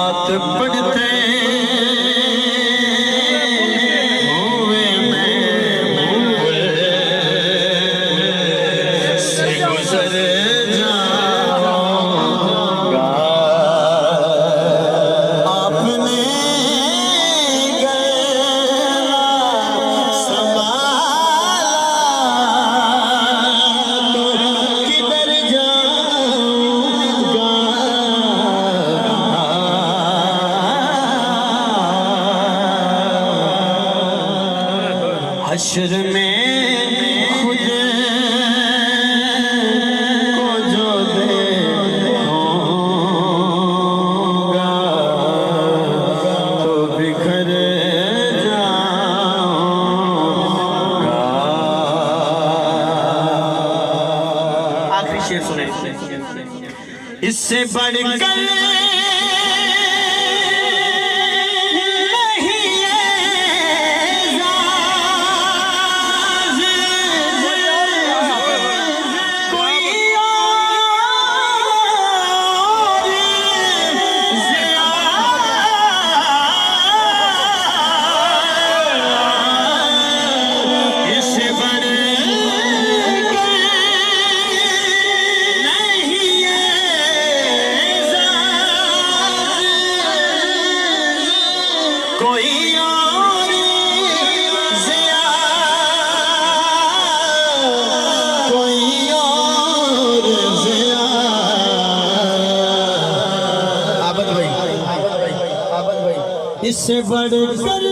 नात पढ़ते हुए मैं भूल से गुजर जाऊंगा। आपने गला संभाला तो किधर जाऊंगा। हश्र में खुद को जो देखूंगा तो बिखर जाऊंगा। आखिरी शेर सुने। इससे बढ़कर कोई और ज़िया, कोई और ज़िया। आबद भाई, इससे बढ़कर